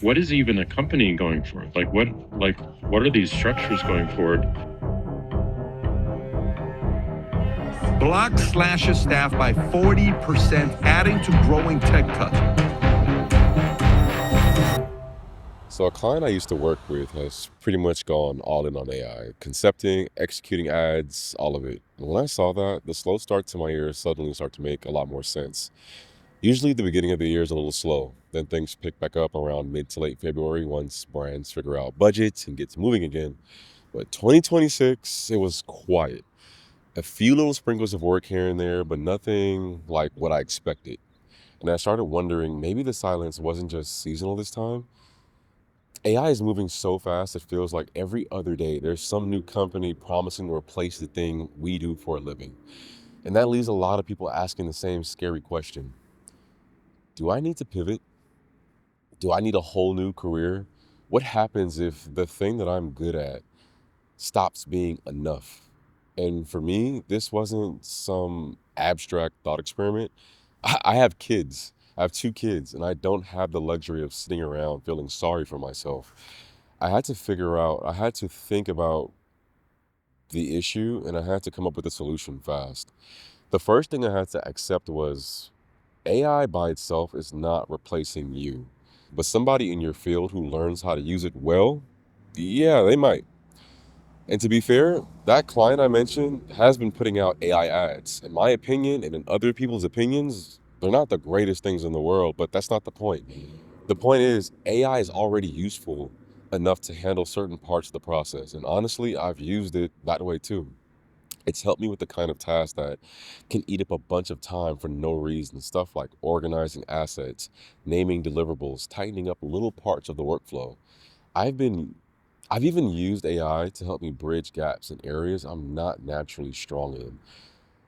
What is even a company going for? What are these structures going forward? Block slashes staff by 40%, adding to growing tech cuts. So a client I used to work with has pretty much gone all in on AI, concepting, executing ads, all of it. And when I saw that, the slow start to my ears suddenly started to make a lot more sense. Usually the beginning of the year is a little slow. Then things pick back up around mid to late February once brands figure out budgets and gets moving again. But 2026, it was quiet. A few little sprinkles of work here and there, but nothing like what I expected. And I started wondering, maybe the silence wasn't just seasonal this time. AI is moving so fast, it feels like every other day there's some new company promising to replace the thing we do for a living. And that leaves a lot of people asking the same scary question. Do I need to pivot? Do I need a whole new career? What happens if the thing that I'm good at stops being enough? And for me, this wasn't some abstract thought experiment. I have kids. I have two kids, and I don't have the luxury of sitting around feeling sorry for myself. I had to think about the issue, and I had to come up with a solution fast. The first thing I had to accept was AI by itself is not replacing you, but somebody in your field who learns how to use it well, yeah, they might. And to be fair, that client I mentioned has been putting out AI ads. In my opinion, and in other people's opinions, they're not the greatest things in the world, but that's not the point. The point is, AI is already useful enough to handle certain parts of the process. And honestly, I've used it that way too. It's helped me with the kind of tasks that can eat up a bunch of time for no reason. Stuff like organizing assets, naming deliverables, tightening up little parts of the workflow. I've been I've even used AI to help me bridge gaps in areas I'm not naturally strong in.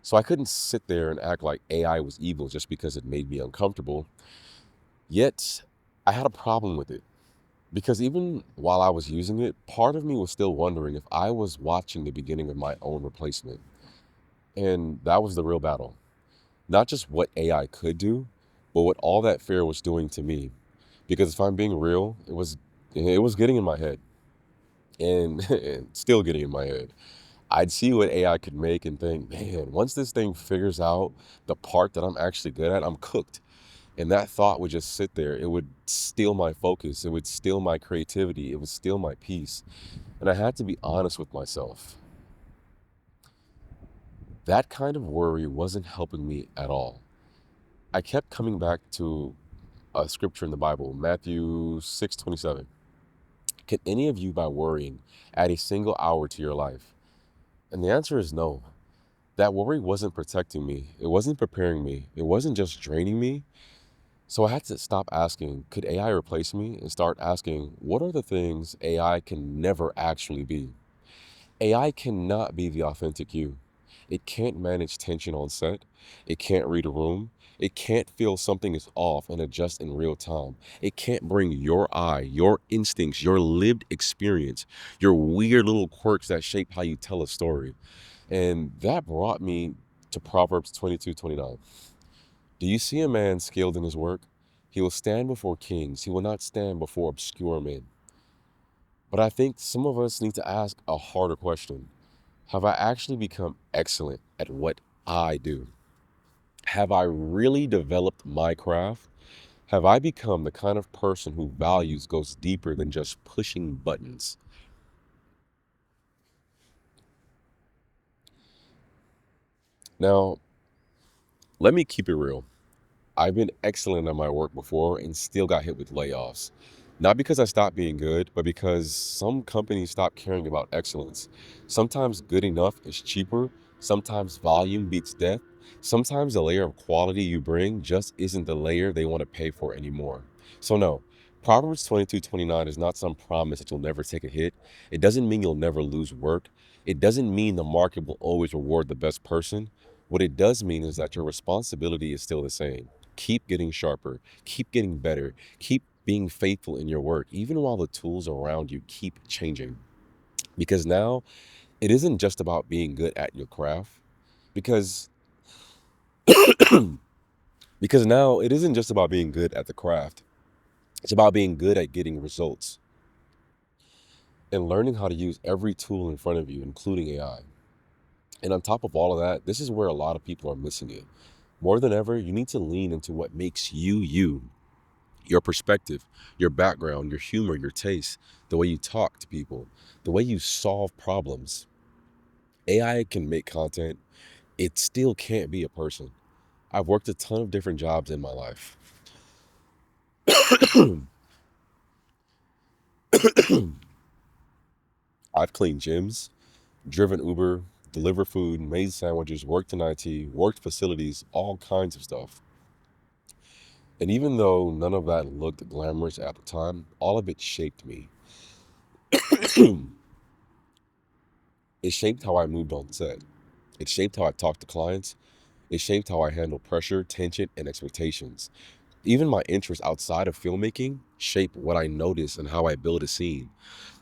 So I couldn't sit there and act like AI was evil just because it made me uncomfortable. Yet I had a problem with it. Because even while I was using it, part of me was still wondering if I was watching the beginning of my own replacement. And that was the real battle. Not just what AI could do, but what all that fear was doing to me. Because if I'm being real, it was getting in my head and, and still getting in my head. I'd see what AI could make and think, man, once this thing figures out the part that I'm actually good at, I'm cooked. And that thought would just sit there. It would steal my focus. It would steal my creativity. It would steal my peace. And I had to be honest with myself. That kind of worry wasn't helping me at all. I kept coming back to a scripture in the Bible, Matthew 6:27. Can any of you, by worrying, add a single hour to your life? And the answer is no. That worry wasn't protecting me. It wasn't preparing me. It wasn't just draining me. So I had to stop asking, could AI replace me? And start asking, what are the things AI can never actually be? AI cannot be the authentic you. It can't manage tension on set. It can't read a room. It can't feel something is off and adjust in real time. It can't bring your eye, your instincts, your lived experience, your weird little quirks that shape how you tell a story. And that brought me to Proverbs 22:29. Do you see a man skilled in his work? He will stand before kings. He will not stand before obscure men. But I think some of us need to ask a harder question. Have I actually become excellent at what I do? Have I really developed my craft? Have I become the kind of person who values goes deeper than just pushing buttons? Now, let me keep it real. I've been excellent at my work before and still got hit with layoffs. Not because I stopped being good, but because some companies stop caring about excellence. Sometimes good enough is cheaper. Sometimes volume beats depth. Sometimes the layer of quality you bring just isn't the layer they want to pay for anymore. So no, Proverbs 22:29 is not some promise that you'll never take a hit. It doesn't mean you'll never lose work. It doesn't mean the market will always reward the best person. What it does mean is that your responsibility is still the same. Keep getting sharper, keep getting better, keep being faithful in your work, even while the tools around you keep changing. Because now it isn't just about being good at your craft. Because because now it isn't just about being good at the craft. It's about being good at getting results and learning how to use every tool in front of you, including AI. And on top of all of that, this is where a lot of people are missing it. More than ever, you need to lean into what makes you you, your perspective, your background, your humor, your taste, the way you talk to people, the way you solve problems. AI can make content, it still can't be a person. I've worked a ton of different jobs in my life. I've cleaned gyms, driven Uber, delivered food, made sandwiches, worked in IT, worked facilities, all kinds of stuff. And even though none of that looked glamorous at the time, all of it shaped me. It shaped how I moved on set. It shaped how I talked to clients. It shaped how I handle pressure, tension, and expectations. Even my interests outside of filmmaking shape what I notice and how I build a scene.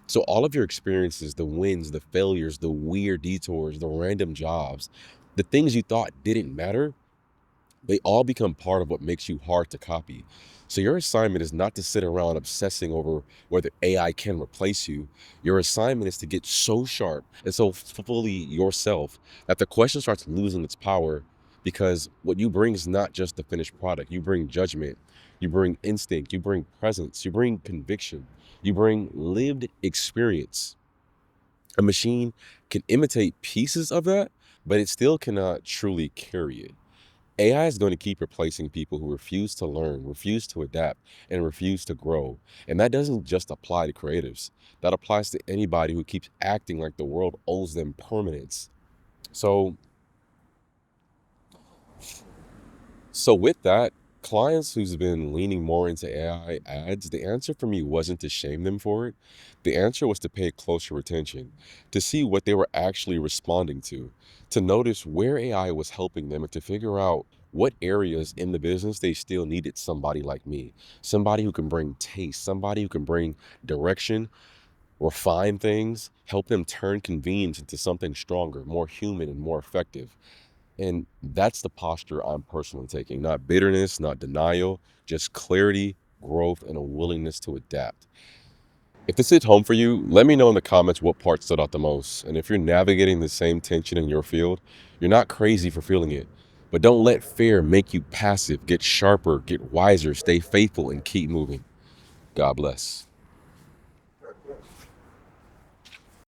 So all of your experiences, the wins, the failures, the weird detours, the random jobs, the things you thought didn't matter, they all become part of what makes you hard to copy. So your assignment is not to sit around obsessing over whether AI can replace you. Your assignment is to get so sharp and so fully yourself that the question starts losing its power, because what you bring is not just the finished product. You bring judgment, you bring instinct, you bring presence, you bring conviction, you bring lived experience. A machine can imitate pieces of that, but it still cannot truly carry it. AI is going to keep replacing people who refuse to learn, refuse to adapt, and refuse to grow. And that doesn't just apply to creatives. That applies to anybody who keeps acting like the world owes them permanence. So So with that, clients who's been leaning more into AI ads, the answer for me wasn't to shame them for it. The answer was to pay closer attention, to see what they were actually responding to notice where AI was helping them, and to figure out what areas in the business they still needed somebody like me, somebody who can bring taste, somebody who can bring direction, refine things, help them turn convenience into something stronger, more human, and more effective. And that's the posture I'm personally taking. Not bitterness, not denial, just clarity, growth, and a willingness to adapt. If this hit home for you, let me know in the comments what part stood out the most. And if you're navigating the same tension in your field, you're not crazy for feeling it. But don't let fear make you passive. Get sharper, get wiser, stay faithful, and keep moving. God bless.